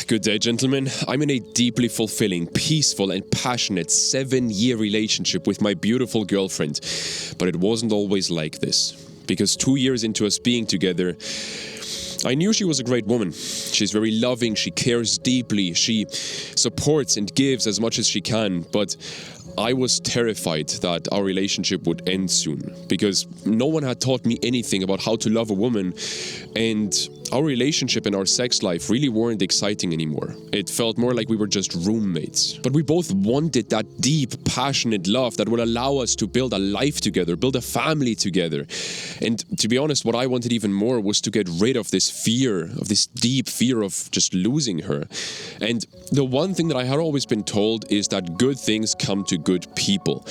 Good day, gentlemen. I'm in a deeply fulfilling, peaceful and passionate 7-year relationship with my beautiful girlfriend. But it wasn't always like this. Because 2 years into us being together, I knew she was a great woman. She's very loving, she cares deeply, she supports and gives as much as she can, but I was terrified that our relationship would end soon, because no one had taught me anything about how to love a woman, and our relationship and our sex life really weren't exciting anymore. It felt more like we were just roommates. But we both wanted that deep, passionate love that would allow us to build a life together, build a family together. And to be honest, what I wanted even more was to get rid of this fear, of this deep fear of just losing her. And the one thing that I had always been told is that good things come to good people.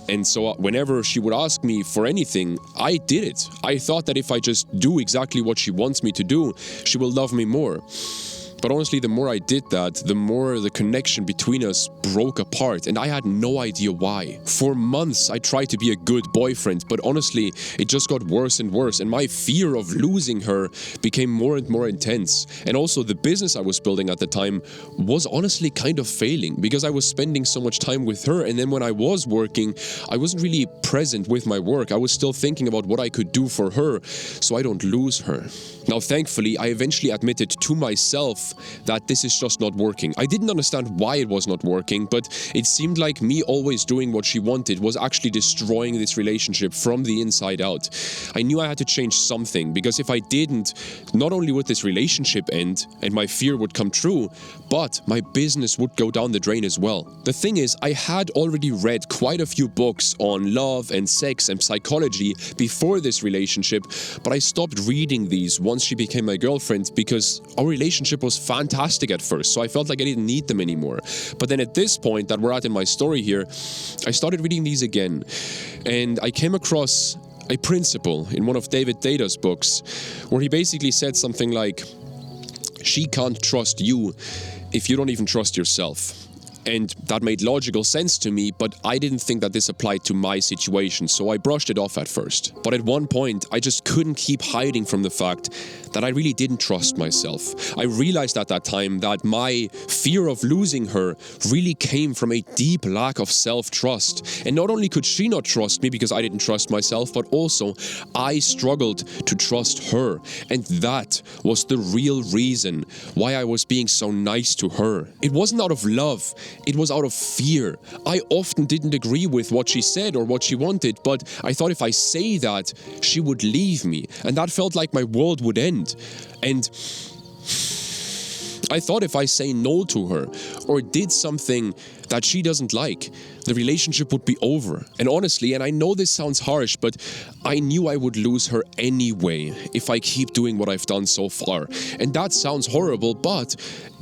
And so whenever she would ask me for anything, I did it. I thought that if I just do exactly what she wants me to do, she will love me more. But honestly, the more I did that, the more the connection between us broke apart, and I had no idea why. For months, I tried to be a good boyfriend, but honestly, it just got worse and worse, and my fear of losing her became more and more intense. And also, the business I was building at the time was honestly kind of failing, because I was spending so much time with her, and then when I was working, I wasn't really present with my work. I was still thinking about what I could do for her, so I don't lose her. Now, thankfully, I eventually admitted to myself that this is just not working. I didn't understand why it was not working, but it seemed like me always doing what she wanted was actually destroying this relationship from the inside out. I knew I had to change something, because if I didn't, not only would this relationship end and my fear would come true, but my business would go down the drain as well. The thing is, I had already read quite a few books on love and sex and psychology before this relationship, but I stopped reading these once she became my girlfriend, because our relationship was fantastic at first, so I felt like I didn't need them anymore. But then at this point that we're at in my story here, I started reading these again, and I came across a principle in one of David Data's books, where he basically said something like, she can't trust you if you don't even trust yourself. And that made logical sense to me, but I didn't think that this applied to my situation, so I brushed it off at first. But at one point, I just couldn't keep hiding from the fact that I really didn't trust myself. I realized at that time that my fear of losing her really came from a deep lack of self-trust. And not only could she not trust me because I didn't trust myself, but also I struggled to trust her. And that was the real reason why I was being so nice to her. It wasn't out of love. It was out of fear. I often didn't agree with what she said or what she wanted, but I thought if I say that, she would leave me, and that felt like my world would end. And I thought if I say no to her or did something that she doesn't like, the relationship would be over. And honestly, and I know this sounds harsh, but I knew I would lose her anyway if I keep doing what I've done so far. And that sounds horrible, but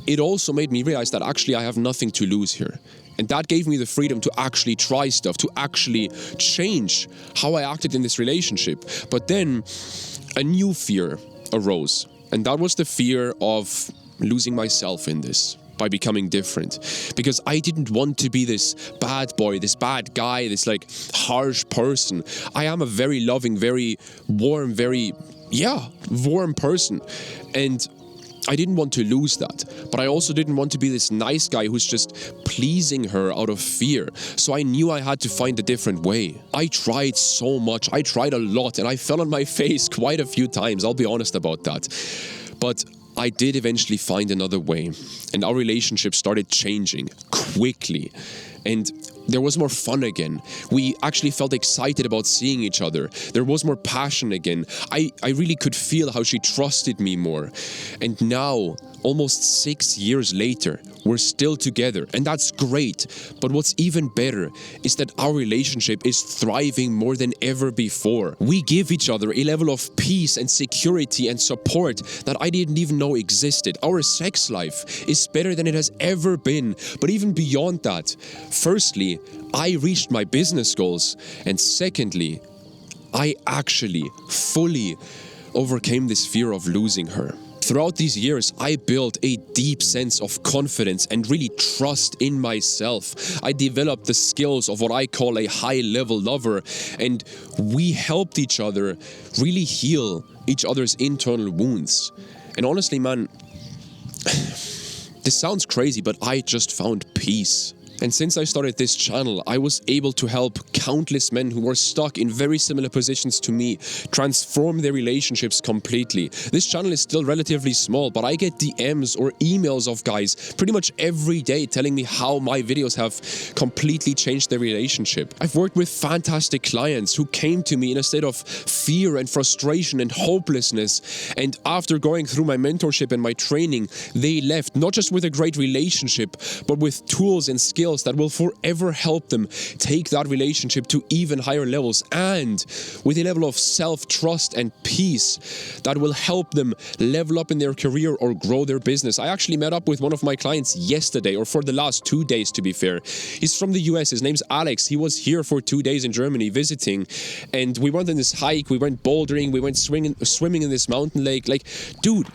it also made me realize that actually I have nothing to lose here. And that gave me the freedom to actually try stuff, to actually change how I acted in this relationship. But then a new fear arose, and that was the fear of losing myself in this by becoming different, because I didn't want to be this bad boy, this bad guy, this like harsh person. I am a very loving, very warm, warm person, and I didn't want to lose that, but I also didn't want to be this nice guy who's just pleasing her out of fear. So I knew I had to find a different way. I tried so much, I tried a lot, and I fell on my face quite a few times, I'll be honest about that. But I did eventually find another way, and our relationship started changing quickly, and there was more fun again. We actually felt excited about seeing each other. There was more passion again. I really could feel how she trusted me more. And now, almost 6 years later, we're still together, and that's great. But what's even better is that our relationship is thriving more than ever before. We give each other a level of peace and security and support that I didn't even know existed. Our sex life is better than it has ever been. But even beyond that, firstly, I reached my business goals, and secondly, I actually fully overcame this fear of losing her. Throughout these years, I built a deep sense of confidence and really trust in myself. I developed the skills of what I call a high-level lover, and we helped each other really heal each other's internal wounds. And honestly, man, This sounds crazy, but I just found peace. And since I started this channel, I was able to help countless men who were stuck in very similar positions to me transform their relationships completely. This channel is still relatively small, but I get DMs or emails of guys pretty much every day telling me how my videos have completely changed their relationship. I've worked with fantastic clients who came to me in a state of fear and frustration and hopelessness. And after going through my mentorship and my training, they left not just with a great relationship, but with tools and skills that will forever help them take that relationship to even higher levels, and with a level of self-trust and peace that will help them level up in their career or grow their business. I actually met up with one of my clients yesterday, or for the last 2 days to be fair. He's from the US, his name's Alex. He was here for 2 days in Germany visiting, and we went on this hike, we went bouldering, we went swimming in this mountain lake. Like, dude,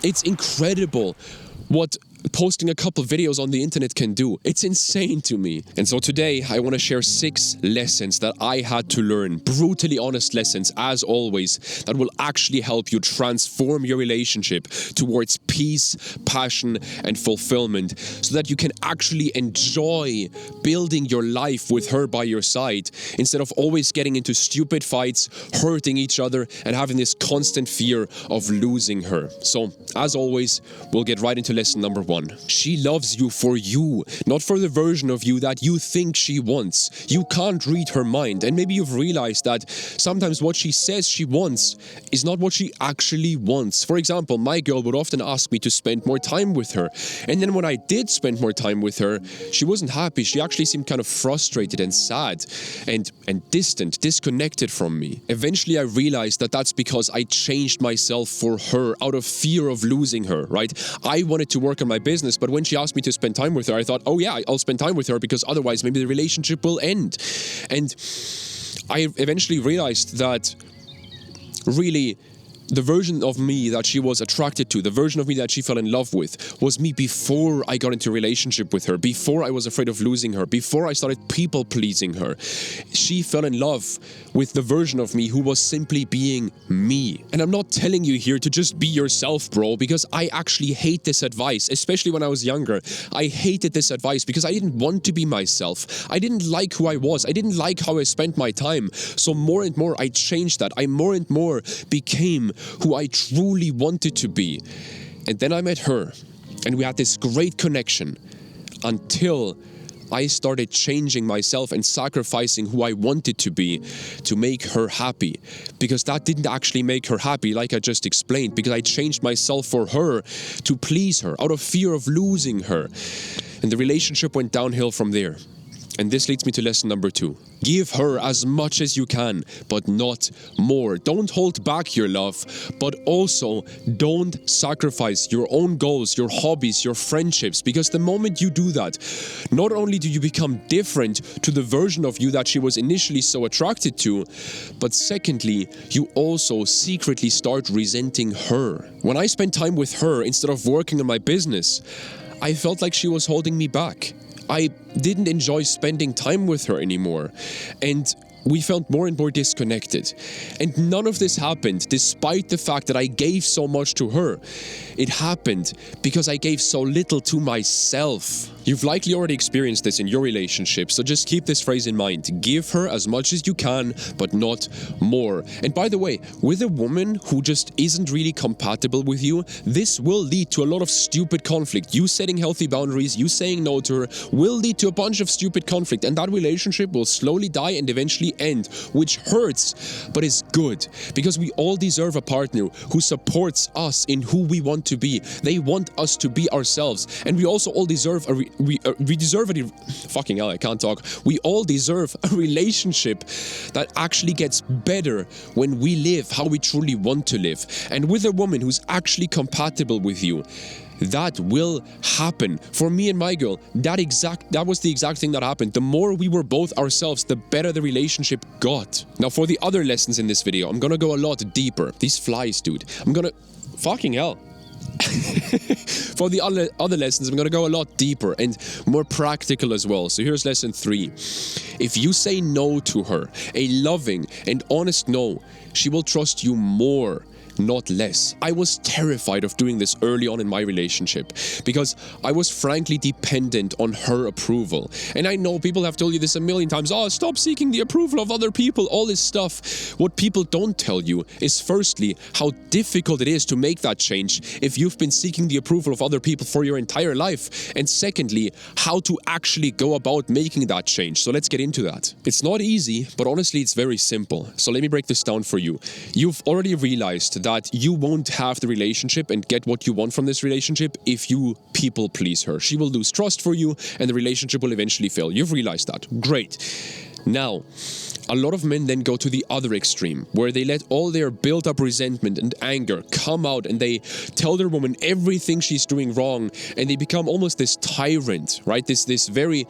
it's incredible what posting a couple videos on the internet can do. It's insane to me. And so today I want to share 6 lessons that I had to learn, brutally honest lessons as always, that will actually help you transform your relationship towards peace, passion and fulfillment, so that you can actually enjoy building your life with her by your side, instead of always getting into stupid fights, hurting each other and having this constant fear of losing her. So as always, we'll get right into lesson number 1. She loves you for you, not for the version of you that you think she wants. You can't read her mind, and maybe you've realized that sometimes what she says she wants is not what she actually wants. For example, my girl would often ask me to spend more time with her, and then when I did spend more time with her, she wasn't happy. She actually seemed kind of frustrated and sad and distant, disconnected from me. Eventually I realized that that's because I changed myself for her out of fear of losing her, right? I wanted to work on my business, but when she asked me to spend time with her, I thought, oh yeah, I'll spend time with her because otherwise maybe the relationship will end. And I eventually realized that really the version of me that she was attracted to, the version of me that she fell in love with, was me before I got into a relationship with her, before I was afraid of losing her, before I started people-pleasing her. She fell in love with the version of me who was simply being me. And I'm not telling you here to just be yourself, bro, because I actually hate this advice, especially when I was younger. I hated this advice because I didn't want to be myself. I didn't like who I was. I didn't like how I spent my time. So more and more I changed that. I more and more became who I truly wanted to be. And then I met her, and we had this great connection until I started changing myself and sacrificing who I wanted to be to make her happy. Because that didn't actually make her happy, like I just explained, because I changed myself for her to please her out of fear of losing her. And the relationship went downhill from there. And this leads me to lesson number 2. Give her as much as you can, but not more. Don't hold back your love, but also don't sacrifice your own goals, your hobbies, your friendships, because the moment you do that, not only do you become different to the version of you that she was initially so attracted to, but secondly, you also secretly start resenting her. When I spent time with her instead of working on my business, I felt like she was holding me back. I didn't enjoy spending time with her anymore, and we felt more and more disconnected. And none of this happened despite the fact that I gave so much to her. It happened because I gave so little to myself. You've likely already experienced this in your relationship, so just keep this phrase in mind. Give her as much as you can, but not more. And by the way, with a woman who just isn't really compatible with you, this will lead to a lot of stupid conflict. You setting healthy boundaries, you saying no to her, will lead to a bunch of stupid conflict, and that relationship will slowly die and eventually end, which hurts, but is good, because we all deserve a partner who supports us in who we want to be. They want us to be ourselves, and we also all deserve we all deserve a relationship that actually gets better when we live how we truly want to live. And with a woman who's actually compatible with you, that will happen. For me and my girl, that was the exact thing that happened. The more we were both ourselves, the better the relationship got. Now for the other lessons in this video, I'm gonna go a lot deeper. These flies, dude. Fucking hell. For the other lessons, I'm going to go a lot deeper and more practical as well. So here's lesson 3. If you say no to her, a loving and honest no, she will trust you more not less. I was terrified of doing this early on in my relationship because I was frankly dependent on her approval. And I know people have told you this a million times. Oh, stop seeking the approval of other people, all this stuff. What people don't tell you is firstly how difficult it is to make that change if you've been seeking the approval of other people for your entire life. And secondly, how to actually go about making that change. So let's get into that. It's not easy, but honestly, it's very simple. So let me break this down for you. You've already realized that you won't have the relationship and get what you want from this relationship if you people please her. She will lose trust for you and the relationship will eventually fail. You've realized that. Great. Now, a lot of men then go to the other extreme, where they let all their built-up resentment and anger come out and they tell their woman everything she's doing wrong, and they become almost this tyrant, right? This very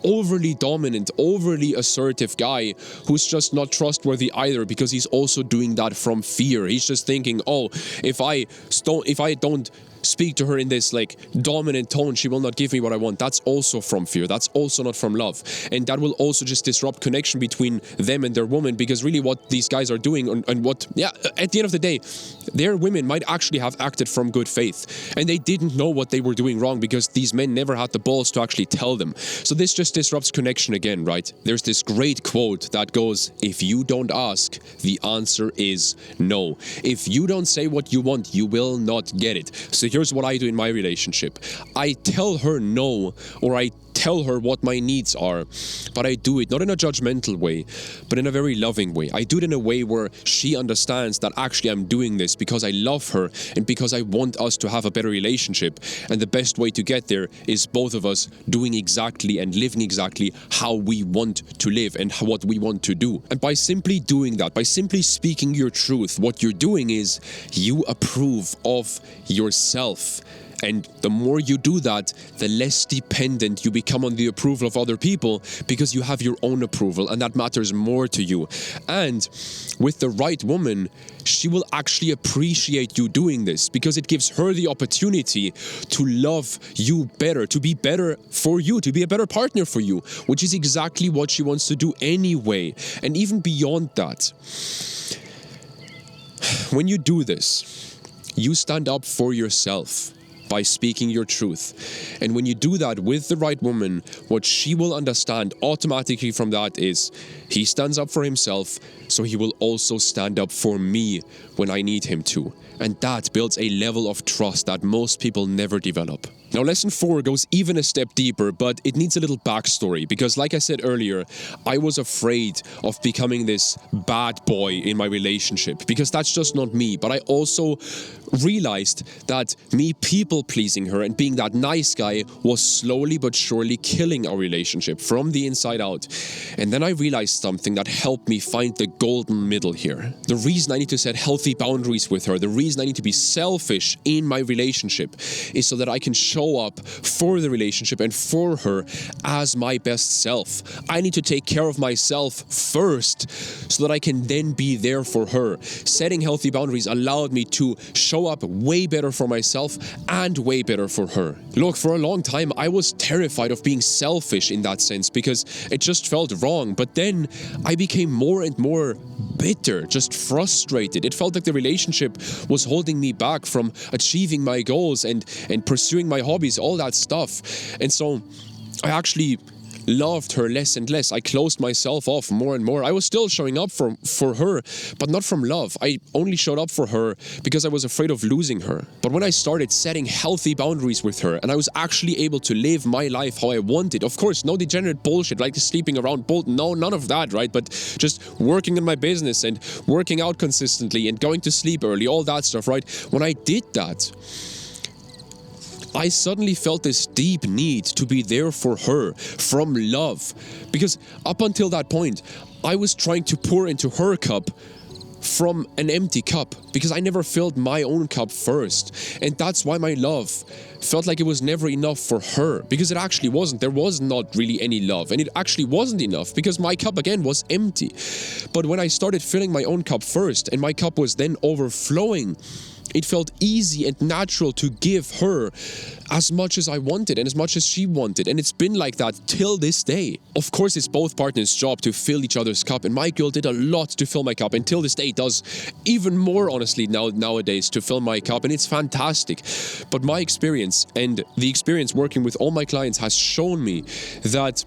overly dominant, overly assertive guy who's just not trustworthy either, because he's also doing that from fear. He's just thinking, oh, if I don't speak to her in this like dominant tone, she will not give me what I want. That's also from fear. That's also not from love. And that will also just disrupt connection between them and their woman, because really what these guys are doing and what, at the end of the day, their women might actually have acted from good faith and they didn't know what they were doing wrong because these men never had the balls to actually tell them. So this just disrupts connection again, right? There's this great quote that goes, if you don't ask, the answer is no. If you don't say what you want, you will not get it. So here's what I do in my relationship. I tell her no, or I tell her what my needs are, but I do it not in a judgmental way, but in a very loving way. I do it in a way where she understands that actually I'm doing this because I love her and because I want us to have a better relationship. And the best way to get there is both of us doing exactly and living exactly how we want to live and what we want to do. And by simply doing that, by simply speaking your truth, what you're doing is you approve of yourself. And the more you do that, the less dependent you become on the approval of other people, because you have your own approval and that matters more to you. And with the right woman, she will actually appreciate you doing this because it gives her the opportunity to love you better, to be better for you, to be a better partner for you, which is exactly what she wants to do anyway. And even beyond that, when you do this, you stand up for yourself by speaking your truth. And when you do that with the right woman, what she will understand automatically from that is he stands up for himself, so he will also stand up for me when I need him to. And that builds a level of trust that most people never develop. Now, lesson 4 goes even a step deeper, but it needs a little backstory because, like I said earlier, I was afraid of becoming this bad boy in my relationship because that's just not me. But I also realized that me people-pleasing her and being that nice guy was slowly but surely killing our relationship from the inside out. And then I realized something that helped me find the golden middle here. The reason I need to set healthy boundaries with her, the reason I need to be selfish in my relationship is so that I can show up for the relationship and for her as my best self. I need to take care of myself first so that I can then be there for her. Setting healthy boundaries allowed me to show up way better for myself and way better for her. Look, for a long time, I was terrified of being selfish in that sense because it just felt wrong. But then I became more and more bitter, just frustrated. It felt like the relationship was holding me back from achieving my goals and pursuing my hobbies, all that stuff. And so I actually loved her less and less. I closed myself off more and more. I was still showing up for her, but not from love. I only showed up for her because I was afraid of losing her. But when I started setting healthy boundaries with her and I was actually able to live my life how I wanted, of course, no degenerate bullshit like sleeping around, no, none of that, right? But just working on my business and working out consistently and going to sleep early, all that stuff, right? When I did that, I suddenly felt this deep need to be there for her from love. Because up until that point, I was trying to pour into her cup from an empty cup because I never filled my own cup first. And that's why my love felt like it was never enough for her, because it actually wasn't. There was not really any love, and it actually wasn't enough because my cup again was empty. But when I started filling my own cup first and my cup was then overflowing, it felt easy and natural to give her as much as I wanted and as much as she wanted. And it's been like that till this day. Of course, it's both partners' job to fill each other's cup. And my girl did a lot to fill my cup. And till this day does even more, honestly, nowadays to fill my cup. And it's fantastic. But my experience and the experience working with all my clients has shown me that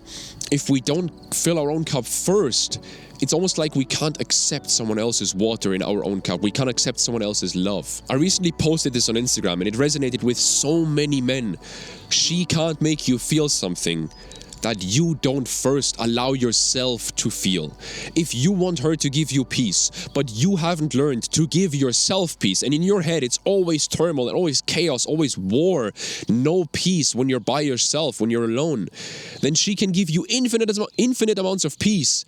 if we don't fill our own cup first, it's almost like we can't accept someone else's water in our own cup. We can't accept someone else's love. I recently posted this on Instagram and it resonated with so many men. She can't make you feel something that you don't first allow yourself to feel. If you want her to give you peace, but you haven't learned to give yourself peace, and in your head it's always turmoil and always chaos, always war, no peace when you're by yourself, when you're alone, then she can give you infinite amounts of peace,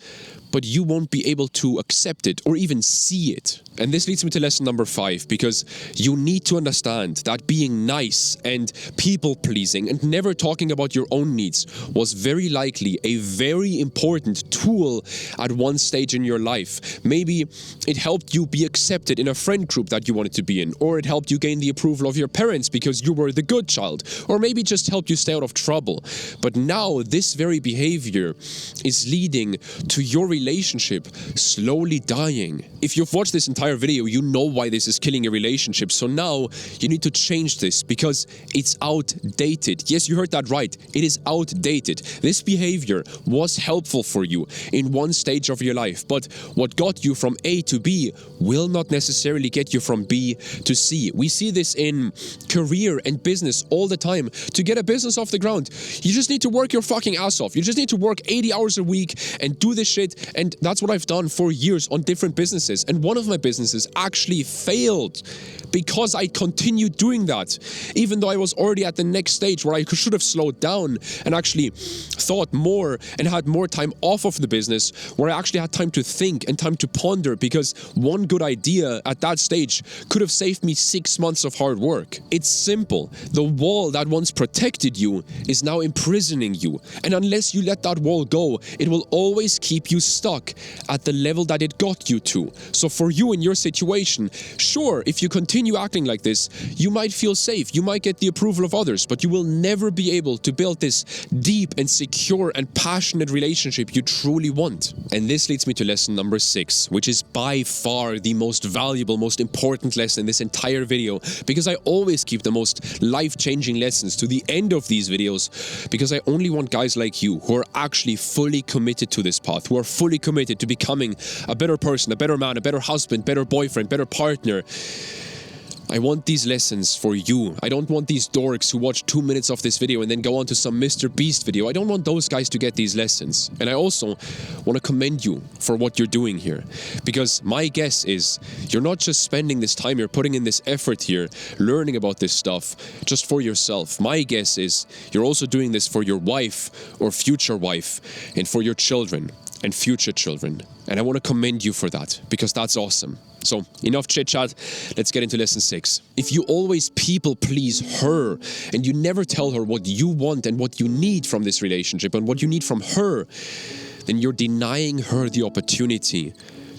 but you won't be able to accept it or even see it. And this leads me to lesson number 5, because you need to understand that being nice and people-pleasing and never talking about your own needs was very likely a very important tool at one stage in your life. Maybe it helped you be accepted in a friend group that you wanted to be in, or it helped you gain the approval of your parents because you were the good child, or maybe it just helped you stay out of trouble. But now this very behavior is leading to your relationship slowly dying. If you've watched this entire video, you know why this is killing a relationship. So now you need to change this because it's outdated. Yes, you heard that right. It is outdated. This behavior was helpful for you in one stage of your life, but what got you from A to B will not necessarily get you from B to C. We see this in career and business all the time. To get a business off the ground, you just need to work your fucking ass off. You just need to work 80 hours a week and do this shit. And that's what I've done for years on different businesses. And one of my businesses actually failed because I continued doing that, even though I was already at the next stage where I should have slowed down and actually thought more and had more time off of the business, where I actually had time to think and time to ponder, because one good idea at that stage could have saved me 6 months of hard work. It's simple. The wall that once protected you is now imprisoning you. And unless you let that wall go, it will always keep you stuck at the level that it got you to. So for you in your situation, sure, if you continue acting like this, you might feel safe, you might get the approval of others, but you will never be able to build this deep and secure and passionate relationship you truly want. And this leads me to lesson number 6, which is by far the most valuable, most important lesson in this entire video, because I always keep the most life-changing lessons to the end of these videos, because I only want guys like you who are actually fully committed to this path, who are fully committed to becoming a better person, a better man, a better husband, better boyfriend, better partner. I want these lessons for you. I don't want these dorks who watch 2 minutes of this video and then go on to some Mr. Beast video. I don't want those guys to get these lessons. And I also want to commend you for what you're doing here. Because my guess is you're not just spending this time, you're putting in this effort here, learning about this stuff just for yourself. My guess is you're also doing this for your wife or future wife, and for your children and future children. And I want to commend you for that, because that's awesome. So, enough chit-chat, let's get into lesson 6. If you always people please her and you never tell her what you want and what you need from this relationship and what you need from her, then you're denying her the opportunity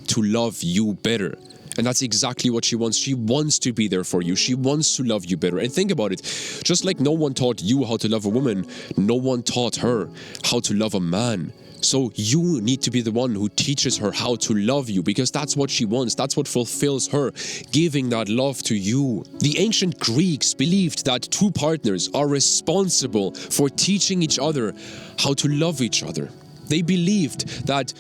to love you better. And that's exactly what she wants. She wants to be there for you. She wants to love you better. And think about it. Just like no one taught you how to love a woman, no one taught her how to love a man. So you need to be the one who teaches her how to love you, because that's what she wants. That's what fulfills her, giving that love to you. The ancient Greeks believed that two partners are responsible for teaching each other how to love each other. They believed that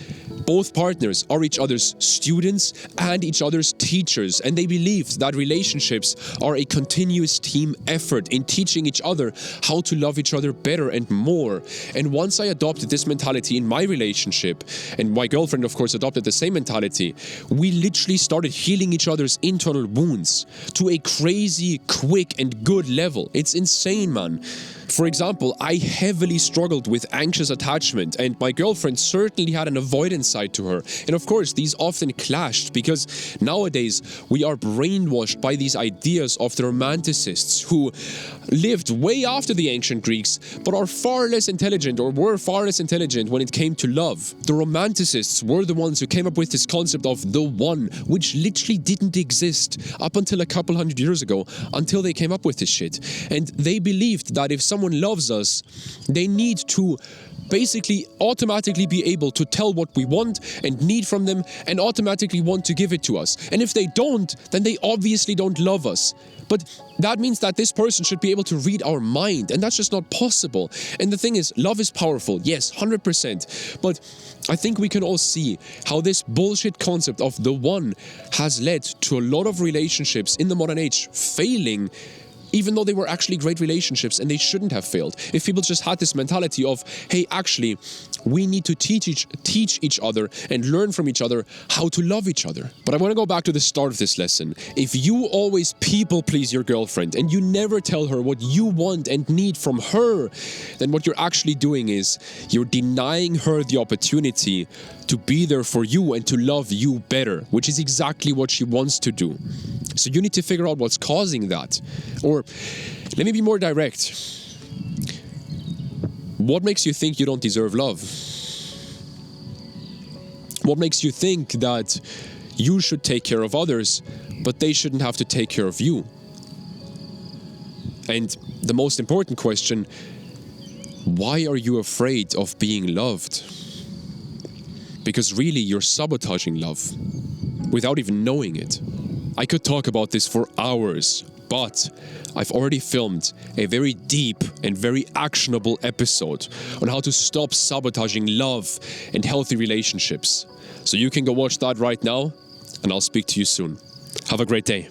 both partners are each other's students and each other's teachers, and they believed that relationships are a continuous team effort in teaching each other how to love each other better and more. And once I adopted this mentality in my relationship, and my girlfriend of course adopted the same mentality, we literally started healing each other's internal wounds to a crazy, quick and good level. It's insane, man. For example, I heavily struggled with anxious attachment, and my girlfriend certainly had an avoidance side to her. And of course, these often clashed because nowadays we are brainwashed by these ideas of the romanticists who lived way after the ancient Greeks, but are far less intelligent, or were far less intelligent when it came to love. The romanticists were the ones who came up with this concept of the one, which literally didn't exist up until a couple hundred years ago, until they came up with this shit. And they believed that if someone loves us, they need to basically automatically be able to tell what we want and need from them and automatically want to give it to us. And if they don't, then they obviously don't love us. But that means that this person should be able to read our mind, and that's just not possible. And the thing is, love is powerful, yes, 100%. But I think we can all see how this bullshit concept of the one has led to a lot of relationships in the modern age failing, even though they were actually great relationships and they shouldn't have failed. If people just had this mentality of, hey, actually, we need to teach each other and learn from each other how to love each other. But I want to go back to the start of this lesson. If you always people please your girlfriend and you never tell her what you want and need from her, then what you're actually doing is you're denying her the opportunity to be there for you and to love you better, which is exactly what she wants to do. So you need to figure out what's causing that. Or let me be more direct. What makes you think you don't deserve love? What makes you think that you should take care of others, but they shouldn't have to take care of you? And the most important question, why are you afraid of being loved? Because really you're sabotaging love without even knowing it. I could talk about this for hours, but I've already filmed a very deep and very actionable episode on how to stop sabotaging love and healthy relationships. So you can go watch that right now, and I'll speak to you soon. Have a great day.